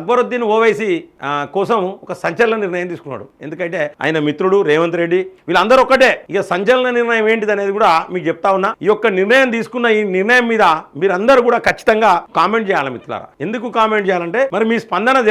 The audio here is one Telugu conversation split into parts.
అక్బరుద్దీన్ ఓవైసీ కోసం ఒక సంచలన నిర్ణయం తీసుకున్నాడు. ఎందుకంటే ఆయన మిత్రుడు రేవంత్ రెడ్డి వీళ్ళందరూ ఒక్కటే. ఇక సంచలన నిర్ణయం ఏంటిది అనేది కూడా మీకు చెప్తా ఉన్నా. ఈ యొక్క నిర్ణయం తీసుకున్న ఈ నిర్ణయం మీద మీరందరూ కూడా ఖచ్చితంగా కామెంట్ చేయాలి మిత్రులారా. ఎందుకు కామెంట్ చేయాలంటే మరి మీ స్పందన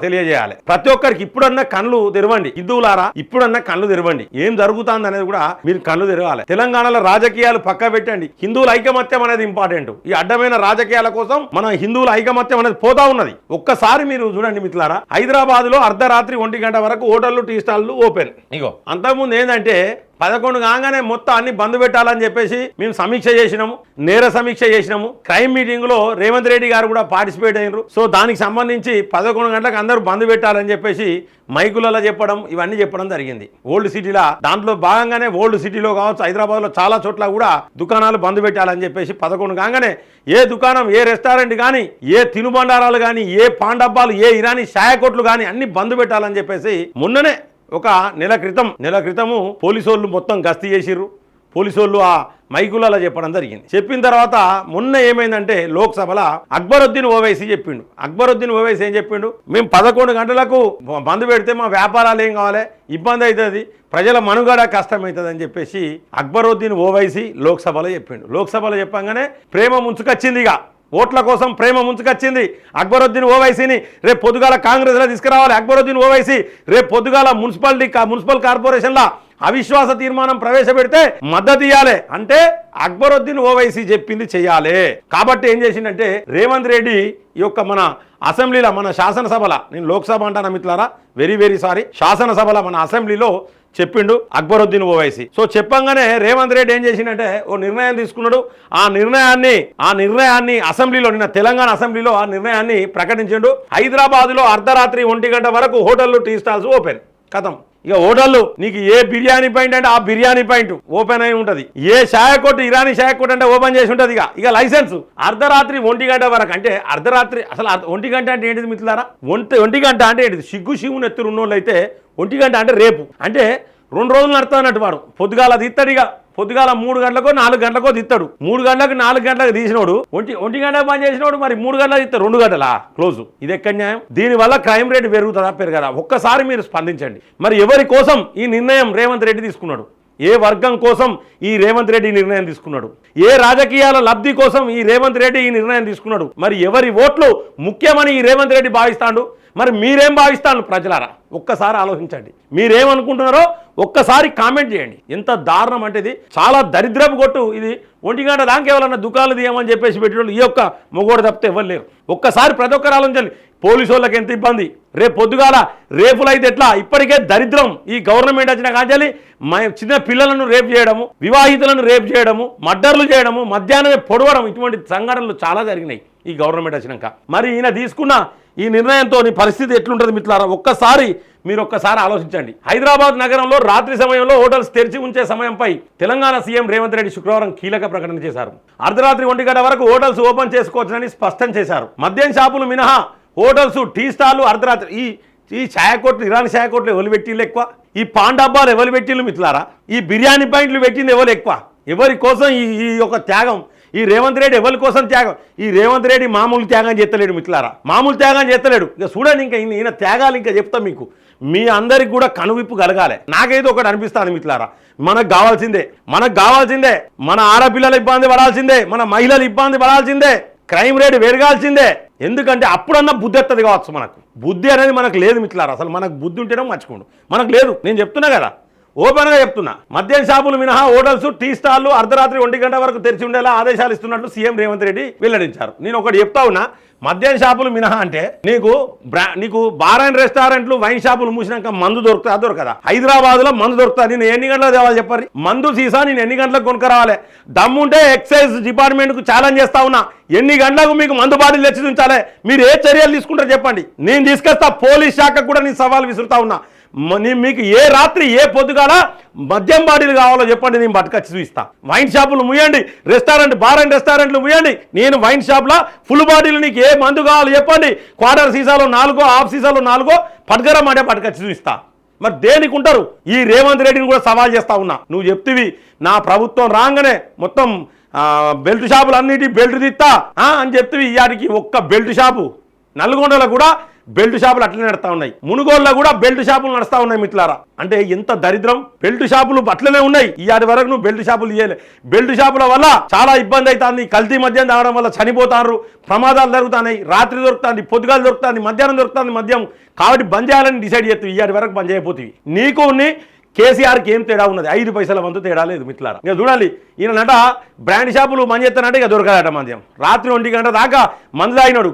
తెలియజేయాలి. ప్రతి ఒక్కరికి ఇప్పుడన్నా కళ్ళు తెరవండి. హిందువులారా ఇప్పుడన్నా కళ్ళు తెరవండి. ఏం జరుగుతుంది అనేది కూడా మీరు కళ్ళు తెరవాలి. తెలంగాణలో రాజకీయాలు పక్క పెట్టండి. హిందువుల ఐకమత్యం అనేది ఇంపార్టెంట్. ఈ అడ్డమైన రాజకీయాల కోసం మన హిందువుల ఐకమత్యం అనేది పోతా ఉన్నది. ఒక్కసారి మీరు చూడండి మిత్రులారా, హైదరాబాద్ లో అర్ధరాత్రి 1 గంట వరకు హోటళ్లు టీ స్టాల్లు ఓపెన్. ఇగో అంతకుముందు ఏంటంటే 11 కాగానే మొత్తం అన్ని బంద్ పెట్టాలని చెప్పేసి మేము సమీక్ష చేసినాము, నేర సమీక్ష చేసినాము. క్రైమ్ మీటింగ్ లో రేవంత్ రెడ్డి గారు కూడా పార్టిసిపేట్ అయినారు. సో దానికి సంబంధించి 11 గంటలకు అందరూ బంద్ పెట్టాలని చెప్పేసి మైకులలో చెప్పడం ఇవన్నీ చెప్పడం జరిగింది. ఓల్డ్ సిటీలో దాంట్లో భాగంగానే ఓల్డ్ సిటీలో కావచ్చు, హైదరాబాద్ లో చాలా చోట్ల కూడా దుకాణాలు బంద్ పెట్టాలని చెప్పేసి 11 కాగానే ఏ దుకాణం, ఏ రెస్టారెంట్ కానీ, ఏ తినుబండారాలు కానీ, ఏ పాండబ్బాలు, ఏ ఇరానీ ఛాయ కొట్లు కానీ అన్ని బంద్ పెట్టాలని చెప్పేసి మొన్ననే ఒక నెల క్రితము పోలీసోళ్ళు మొత్తం గస్తీ చేసిర్రు. పోలీసోళ్ళు ఆ మైకులలో చెప్పడం జరిగింది. చెప్పిన తర్వాత మొన్న ఏమైందంటే లోక్సభలో అక్బరుద్దీన్ ఓవైసీ చెప్పిండు. అక్బరుద్దీన్ ఓవైసీ ఏం చెప్పిండు, మేము 11 గంటలకు బంద్ పెడితే మా వ్యాపారాలు ఏం కావాలి, ఇబ్బంది అవుతుంది, ప్రజల మనుగడ కష్టమవుతుంది అని చెప్పేసి అక్బరుద్దీన్ ఓవైసీ లోక్సభలో చెప్పిండు. లోక్సభలో చెప్పంగానే ప్రేమ ముంచుకొచ్చింది. ఇక ఓట్ల కోసం ప్రేమ ముంచుకొచ్చింది. అక్బరుద్దీన్ ఓవైసీని రేపు పొద్దుగాల కాంగ్రెస్లో తీసుకురావాలి. అక్బరుద్దీన్ ఓవైసీ రేపు పొద్దుగాల మున్సిపల్ కార్పొరేషన్ల అవిశ్వాస తీర్మానం ప్రవేశపెడితే మద్దతు ఇవ్వాలి. అంటే అక్బరుద్దీన్ ఓవైసీ చెప్పింది చెయ్యాలి. కాబట్టి ఏం చేసిందంటే రేవంత్ రెడ్డి ఈ యొక్క మన అసెంబ్లీలో, మన శాసనసభలో, నేను లోక్సభ అంటాను మిత్రులారా, వెరీ సారీ, శాసనసభలో మన అసెంబ్లీలో చెప్పిండు అక్బరుద్దీన్ ఓవైసీ. సో చెప్పంగానే రేవంత్ రెడ్డి ఏం చేసిందంటే ఓ నిర్ణయం తీసుకున్నాడు. ఆ నిర్ణయాన్ని అసెంబ్లీలో, నిన్న తెలంగాణ అసెంబ్లీలో ఆ నిర్ణయాన్ని ప్రకటించిండు. హైదరాబాద్ లో అర్ధరాత్రి 1 గంట వరకు హోటళ్లు, టీ స్టాల్స్ ఓపెన్. కథం. ఇక హోటళ్ళు నీకు ఏ బిర్యానీ పాయింట్ అంటే ఆ బిర్యానీ పాయింట్ ఓపెన్ అయి ఉంటుంది. ఏ ఛాయ కొట్టు, ఇరానీ ఛాయ కొట్టు అంటే ఓపెన్ చేసి ఉంటుంది. ఇక లైసెన్స్ అర్ధరాత్రి 1 గంట వరకు. అంటే అర్ధరాత్రి అసలు 1 గంట అంటే ఏంటిది మిత్రులారా? 1 గంట అంటే ఏంటిది? శివుని ఎత్తురు ఉన్నోళ్ళు అయితే 1 గంట అంటే రేపు, అంటే 2 రోజులు నడుతుంది అన్నట్టు. వాడు పొద్దుగాల తీస్తాడు. ఇక పొద్దుగాల 3 గంటలకో 4 గంటలకో తీస్తాడు. 3 గంటలకు 4 గంటలకు తీసినోడు 1 గంట పని చేసినోడు మరి 3 గంటలకు తీస్తాడు, 2 గంటలా క్లోజ్. ఇది ఎక్కడ న్యాయం? దీనివల్ల క్రైమ్ రేట్ పెరగదా? ఒక్కసారి మీరు స్పందించండి. మరి ఎవరి కోసం ఈ నిర్ణయం రేవంత్ రెడ్డి తీసుకున్నాడు? ఏ వర్గం కోసం ఈ రేవంత్ రెడ్డి నిర్ణయం తీసుకున్నాడు? ఏ రాజకీయాల లబ్ధి కోసం ఈ రేవంత్ రెడ్డి ఈ నిర్ణయం తీసుకున్నాడు? మరి ఎవరి ఓట్లు ముఖ్యమని ఈ రేవంత్ రెడ్డి భావిస్తాడు? మరి మీరేం భావిస్తాను ప్రజలారా? ఒక్కసారి ఆలోచించండి. మీరేమనుకుంటున్నారో ఒక్కసారి కామెంట్ చేయండి. ఎంత దారుణం అంటే ఇది చాలా దరిద్రపు కొట్టు. ఇది 1 గంట దాకా ఎవరన్నా దుకాణాలు తీయమని చెప్పేసి పెట్టిన ఈ యొక్క మొగోడు తప్పితే ఎవరు లేరు. ఒక్కసారి ప్రతి ఒక్కరు ఆలోచించండి. పోలీసు వాళ్ళకి ఎంత ఇబ్బంది, రేపు పొద్దుగాల రేపులు అయితే ఎట్లా? ఇప్పటికే దరిద్రం ఈ గవర్నమెంట్ వచ్చిన కాంచాలి. చిన్న పిల్లలను రేపు చేయడము, వివాహితులను రేపు చేయడము, మర్డర్లు చేయడము, మధ్యాహ్నమే పొడవడం, ఇటువంటి సంఘటనలు చాలా జరిగినాయి ఈ గవర్నమెంట్ వచ్చినాక. మరి ఈయన తీసుకున్న ఈ నిర్ణయంతో నీ పరిస్థితి ఎట్లుంటుంది మిత్రులారా? మీరు ఒక్కసారి ఆలోచించండి. హైదరాబాద్ నగరంలో రాత్రి సమయంలో హోటల్స్ తెరిచి ఉంచే సమయంపై తెలంగాణ సీఎం రేవంత్ రెడ్డి శుక్రవారం కీలక ప్రకటన చేశారు. అర్ధరాత్రి 1 గంట వరకు హోటల్స్ ఓపెన్ చేసుకోవచ్చునని స్పష్టం చేశారు. మద్యం షాపులు మినహా హోటల్స్, టీ స్టాల్లు అర్ధరాత్రి. ఈ ఛాయ కొట్లు, ఇరానీ ఛాయ కొట్లు ఎవరు పెట్టిళ్ళు ఎక్కువ? ఈ పాండబ్బాలు ఎవరు పెట్టిళ్ళు మిత్రులారా? ఈ బిర్యానీ పాయింట్లు పెట్టింది ఎవరు ఎక్కువ? ఎవరి కోసం ఈ యొక్క త్యాగం? ఈ రేవంత్ రెడ్డి ఎవరి కోసం త్యాగం? ఈ రేవంత్ రెడ్డి మామూలు త్యాగం చేస్తలేడు మిత్రులారా, మామూలు త్యాగం చేస్తలేడు. ఇక చూడండి, ఇంకా ఈయన త్యాగాలు ఇంకా చెప్తాం మీకు. మీ అందరికి కూడా కనువిప్పు కలగాలి. నాకైతే ఒకటి అనిపిస్తుంది మిత్రులారా, మనకు కావాల్సిందే మన ఆడపిల్లలు ఇబ్బంది పడాల్సిందే, మన మహిళలు ఇబ్బంది పడాల్సిందే, క్రైమ్ రేట్ పెరగాల్సిందే. ఎందుకంటే అప్పుడన్నా బుద్ధి ఎత్తది కావచ్చు. మనకు బుద్ధి అనేది మనకు లేదు మిత్రులారా. అసలు మనకు బుద్ధి ఉంటేనే మర్చిపోండు, మనకు లేదు. నేను చెప్తున్నా కదా, ఓపెన్గా చెప్తున్నా. మద్యం షాపులు మినహా హోటల్స్, టీ స్టాల్లు అర్ధరాత్రి 1 గంట వరకు తెరిచి ఉండేలా ఆదేశాలు ఇస్తున్నట్లు సీఎం రేవంత్ రెడ్డి వెల్లడించారు. నేను ఒకటి చెప్తా ఉన్నా, మద్యం షాపులు మినహా అంటే నీకు బార్ అండ్ రెస్టారెంట్లు, వైన్ షాపులు మూసినాక మందు దొరుకుతా దొరకదా? హైదరాబాద్ లో మందు దొరుకుతా. నేను ఎన్ని గంటలకు తేవాలి చెప్పండి? మందు సీసా నేను ఎన్ని గంటలకు కొనుక్కరావాలి? దమ్ముంటే ఎక్సైజ్ డిపార్ట్మెంట్ కు ఛాలెంజ్ చేస్తా ఉన్నా, ఎన్ని గంటలకు మీకు మందు బాటిల్ తెచ్చి ఉంచాలి? మీరు ఏ చర్యలు తీసుకుంటారో చెప్పండి, నేను తీసుకొస్తా. పోలీస్ శాఖకు కూడా నేను సవాల్ విసురుతా ఉన్నా. మీకు ఏ రాత్రి ఏ పొద్దుగాల మద్యం బాటిల్ కావాలో చెప్పండి, నేను పట్టుకొచ్చి చూపిస్తా. వైన్ షాపులు ముయ్యండి, బార్ అండ్ రెస్టారెంట్లు ముయ్యండి, నేను వైన్ షాప్లో ఫుల్ బాటిల్ నీకు ఏ మందు కావాలో చెప్పండి. క్వార్టర్ సీసాలో 4, హాఫ్ సీసాలో 4 పట్టుకరమ్మంటే పట్టుకొచ్చి చూపిస్తా. మరి దేనికి ఉంటారు? ఈ రేవంత్ రెడ్డిని కూడా సవాల్ చేస్తా ఉన్నా. నువ్వు చెప్తివి నా ప్రభుత్వం రాగానే మొత్తం బెల్ట్ షాపులు అన్నిటి బెల్ట్ తీస్తా అని చెప్తివి. ఇయాడికి ఒక్క బెల్ట్ షాపు నల్గొండలో కూడా బెల్ట్ షాపులు అట్లనే నడుస్తూ ఉన్నాయి. మునుగోళ్ళలో కూడా బెల్ట్ షాపులు నడుస్తూ ఉన్నాయి మిత్రులారా. అంటే ఎంత దరిద్రం, బెల్ట్ షాపులు అట్లనే ఉన్నాయి. ఇవాటి వరకు నువ్వు బెల్ట్ షాపులు చేయలే. బెల్ట్ షాపుల వల్ల చాలా ఇబ్బంది అవుతుంది. కల్తీ మద్యం తాగడం వల్ల చనిపోతారు, ప్రమాదాలు జరుగుతున్నాయి. రాత్రి దొరుకుతుంది, పొద్దుగాలు దొరుకుతుంది, మధ్యాహ్నం దొరుకుతుంది మద్యం. కాబట్టి బంద్ చేయాలని డిసైడ్ చేస్తుంది. ఇవాటి వరకు బంద్ చేయకపోతుంది. నీకు కేసీఆర్కి ఏం తేడా ఉన్నది? 5 పైసల వంతు తేడా లేదు మిత్రులారా. ఇక చూడాలి, ఈయనట బ్రాండ్ షాపులు మంది చేస్తానంటే ఇక దొరకదట మద్యం. రాత్రి 1 గంట దాకా మందు తాగినాడు.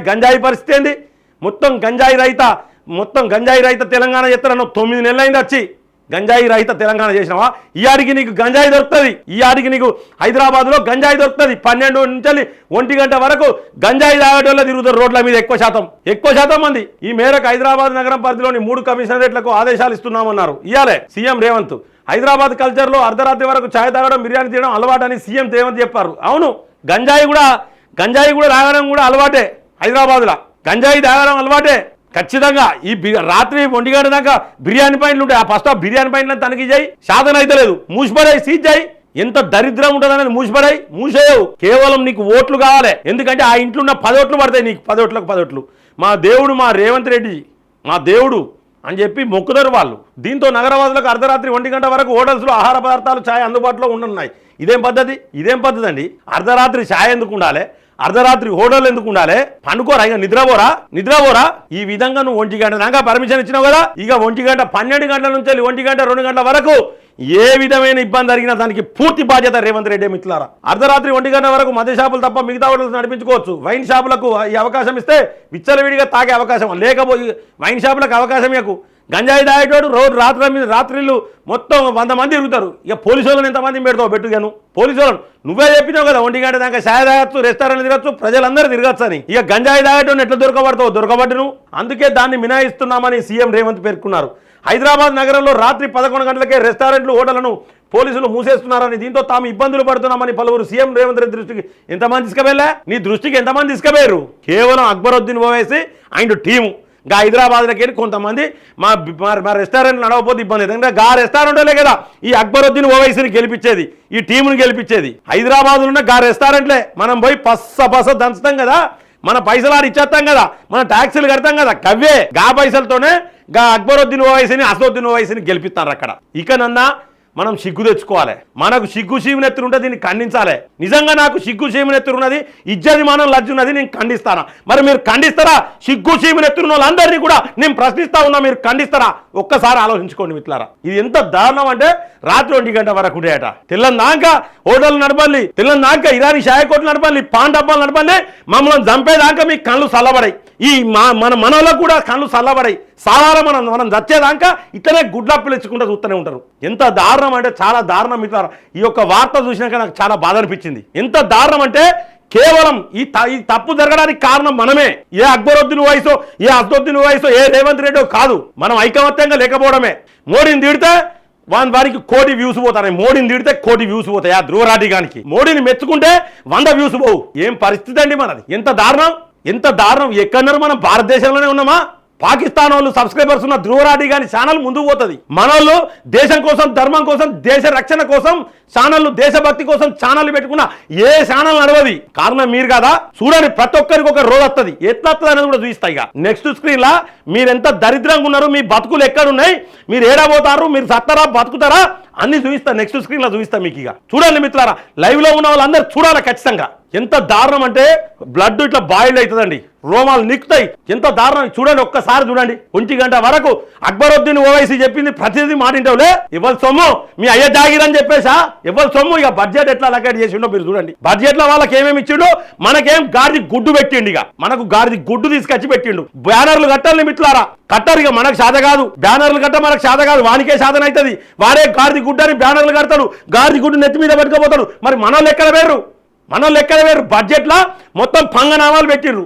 గంజాయి పరిస్థితి ఏంది? మొత్తం గంజాయి రహిత తెలంగాణ చేస్తారన్న 9 నెలలు అయింది వచ్చి. గంజాయి రహిత తెలంగాణ చేసినావా? ఈ ఆడికి నీకు గంజాయి దొరుకుతుంది. ఈ ఆడికి నీకు హైదరాబాద్లో గంజాయి దొరుకుతుంది. 12 నుంచి 1 గంట వరకు గంజాయి తాగేటోళ్ళ తిరుగుతారు రోడ్ల మీద. ఎక్కువ శాతం మంది. ఈ మేరకు హైదరాబాద్ నగరం పరిధిలోని 3 కమిషనరేట్లకు ఆదేశాలు ఇస్తున్నామన్నారు. ఇయాలే సీఎం రేవంత్. హైదరాబాద్ కల్చర్లో అర్ధరాత్రి వరకు ఛాయ్ తాగడం, బిర్యానీ తినడం అలవాటని సీఎం రేవంత్ చెప్పారు. అవును, గంజాయి కూడా తాగడం కూడా అలవాటే. హైదరాబాద్లో గంజాయి తాగడం అలవాటే ఖచ్చితంగా. ఈ రాత్రి 1 గంట దాకా బిర్యానీ పాయింట్లు ఉంటాయి. ఆ ఫస్ట్ ఆ బిర్యానీ పాయింట్లను తనిఖీ చేయి. సాధన అయితే లేదు, మూసిపడాయి, సీజ్ చేయి. ఎంత దరిద్రం ఉంటుంది అనేది మూసేయవు. కేవలం నీకు ఓట్లు కావాలి. ఎందుకంటే ఆ ఇంట్లో ఉన్న 10 ఓట్లు పడతాయి నీకు. 10 ఓట్లకు మా దేవుడు, మా రేవంత్ రెడ్డి మా దేవుడు అని చెప్పి మొక్కుతారు వాళ్ళు. దీంతో నగరవాసులకు అర్ధరాత్రి 1 గంట వరకు హోటల్స్లో ఆహార పదార్థాలు, ఛాయ్ అందుబాటులో ఉండనున్నాయి. ఇదేం పద్ధతి అండి? అర్ధరాత్రి ఛాయ్ ఎందుకు ఉండాలి? అర్ధరాత్రి హోటల్ ఎందుకు ఉండాలి? పండుకోరా? ఇక నిద్రపోరా? ఈ విధంగా నువ్వు 1 గంట దాకా పర్మిషన్ ఇచ్చినావు కదా. ఇక 1 గంట 12 గంటల నుంచి 1 గంట 2 గంటల వరకు ఏ విధమైన ఇబ్బంది జరిగినా దానికి పూర్తి బాధ్యత రేవంత్ రెడ్డి మిత్రులారా. అర్ధరాత్రి 1 గంట వరకు మద్య షాపులు తప్ప మిగతా హోటల్స్ నడిపించుకోవచ్చు. వైన్ షాపులకు ఈ అవకాశం ఇస్తే విచ్చలవిడిగా తాగే అవకాశం లేకపోయి వైన్ షాపులకు అవకాశం ఇవ్వకు. గంజాయి తాగేటోడు రాత్రిళ్ళు మొత్తం 100 మంది తిరుగుతారు. ఇక పోలీసు వాళ్ళని ఎంతమంది పెడతావు? పెట్టుగాను పోలీసు వాళ్ళను. నువ్వే చెప్పినావు కదా 1 గంట దాకా ఛాయ్ తాగొచ్చు, రెస్టారెంట్ తిరగచ్చు, ప్రజలందరూ తిరగచ్చు అని. ఇక గంజాయి తాగేటోని ఎట్లా దొరకబట్టి నువ్వు. అందుకే దాన్ని మినహాయిస్తున్నామని సీఎం రేవంత్ పేర్కొన్నారు. హైదరాబాద్ నగరంలో రాత్రి 11 గంటలకే రెస్టారెంట్లు, హోటళ్లను పోలీసులు మూసేస్తున్నారని, దీంతో తాము ఇబ్బందులు పడుతున్నామని పలువురు సీఎం రేవంత్ రెడ్డి దృష్టికి ఎంతమంది తీసుకువెళ్ళా? నీ దృష్టికి ఎంతమంది తీసుకుపోయారు? కేవలం అక్బరుద్దీన్ ఓవైసీ అండ్ టీము. గా హైదరాబాద్లోకి వెళ్ళి కొంతమంది మా రెస్టారెంట్లు నడవకపోతే ఇబ్బంది. ఎందుకంటే గా రెస్టారెంట్లే కదా ఈ అక్బరుద్దీన్ ఓవైసీని గెలిపించేది, ఈ టీముని గెలిపించేది. హైదరాబాద్లో ఉన్న గా రెస్టారెంట్లే మనం పోయి పస్స దంచుతాం కదా, మన పైసలు ఇచ్చేస్తాం కదా, మన ట్యాక్సీలు కడతాం కదా. కవ్వే గా పైసలతోనే గా అక్బరుద్దీన్ ఓవైసీని, అసదుద్దీన్ ఓవైసీని గెలిపిస్తారు అక్కడ. ఇకనన్నా మనం సిగ్గు తెచ్చుకోవాలి. మనకు సిగ్గు సీమనెత్తురు ఉంటే దీన్ని ఖండించాలి. నిజంగా నాకు సిగ్గు సీమనెత్తురు ఉన్నది, ఇజ్జతి మానం లజ్జ ఉన్నది, నేను ఖండిస్తానా? మరి మీరు ఖండిస్తారా? సిగ్గు సీమనెత్తురున్న వాళ్ళందరినీ కూడా నేను ప్రశ్నిస్తా ఉన్నా, మీరు ఖండిస్తారా? ఒక్కసారి ఆలోచించుకోండి మిత్రులారా. ఇది ఎంత దారుణం అంటే రాత్రి 1 గంట వరకు ఉండేట. తెల్లందాక హోటల్ నడపల్లి, తెల్లందాక ఇరానీ షాయ కోట్లు నడపల్లి, పాన్ డబ్బాలు నడపల్లి. మమ్మల్ని చంపేదాకా మీ కళ్ళు చల్లబడాయి. ఈ మనలో కూడా కళ్ళు చల్లబడాయి. సాధారణ మనం చచ్చేదాకా ఇట్లనే గుడ్లప్పులు ఇచ్చుకుంటూ చూస్తూనే ఉంటారు. ఎంత దారుణం అంటే చాలా దారుణం మిత్రులారా. ఈ యొక్క వార్త చూసినాక నాకు చాలా బాధ అనిపించింది. ఎంత దారుణం అంటే కేవలం ఈ తప్పు జరగడానికి కారణం మనమే. ఏ అక్బరుద్దీన్ ఓవైసో, ఏ అసదుద్దీన్ ఓవైసో, ఏ రేవంత్ రెడ్డో కాదు. మనం ఐకమత్యంగా లేకపోవడమే. మోడీని తిడితే వారికి 1 కోటి వ్యూస్ పోతాయి. మోడీని తిడితే 1 కోటి వ్యూస్ పోతాయి. ఆ ధ్రువరాటిగానికి మోడీని మెచ్చుకుంటే 100 వ్యూస్ పోవు. ఏం పరిస్థితి అండి మనది? ఎంత దారుణం. ఎక్కడన్నారు? మనం భారతదేశంలోనే ఉన్నామా? పాకిస్తాన్ వాళ్ళు సబ్స్క్రైబర్స్ ఉన్న ధ్రువరాటి గాని ఛానల్ ముందుకు పోతుంది. మనోళ్ళు దేశం కోసం, ధర్మం కోసం, దేశ రక్షణ కోసం ఛానళ్ళు, దేశభక్తి కోసం ఛానల్ పెట్టుకున్న ఏ ఛానల్ నడవది. కారణం మీరు కదా. చూడండి, ప్రతి ఒక్కరికి ఒక రోజు వస్తుంది. ఎట్లా వస్తుంది అనేది కూడా చూపిస్తా. ఇక నెక్స్ట్ స్క్రీన్ లా మీరెంత దరిద్రంగా ఉన్నారు, మీ బతుకులు ఎక్కడున్నాయి, మీరు ఏడబోతారు, మీరు సత్తారా బతుకుతారా అన్ని చూపిస్తా. నెక్స్ట్ స్క్రీన్ లో చూపిస్తా మీకు. ఇక చూడండి మిత్రులారా, లైవ్ లో ఉన్న వాళ్ళందరూ చూడాలి ఖచ్చితంగా. ఎంత దారుణం అంటే బ్లడ్ ఇట్లా బాయిల్డ్ అవుతుందండి, రోమాలు నిక్కుతాయి. ఎంత దారుణం చూడండి, ఒక్కసారి చూడండి. 1 గంట వరకు అక్బరుద్దీన్ ఓవైసీ చెప్పింది ప్రతిదీ మాటింటావులే. ఎవరి సొమ్ము? మీ అయ్య జాగిర్ అని చెప్పేసా? ఎవరి సొమ్ము? ఇక బడ్జెట్ ఎట్లా అలకేట్ చేసిండో మీరు చూడండి. బడ్జెట్ లో వాళ్ళకి ఏమేమి ఇచ్చిండు, మనకేం గాడిది గుడ్డు పెట్టిండు. ఇక మనకు గాడిది గుడ్డు తీసుకొచ్చి పెట్టిండు. బ్యానర్లు కట్టాలి మిత్రులారా, కట్టారు. ఇక మనకు సాధ కాదు, బ్యానర్లు కట్ట మనకు సాధ కాదు. వానికే సాధన అవుతుంది. వాడే గాడిది గుడ్డు అని బ్యానర్లు కడతాడు, గాడిది గుడ్డు నెత్తి మీద పెట్టుకోపోతాడు. మరి మనోళ్ళు ఎక్కడ వేరు? బడ్జెట్ లా మొత్తం పంగనామాలు పెట్టిర్రు.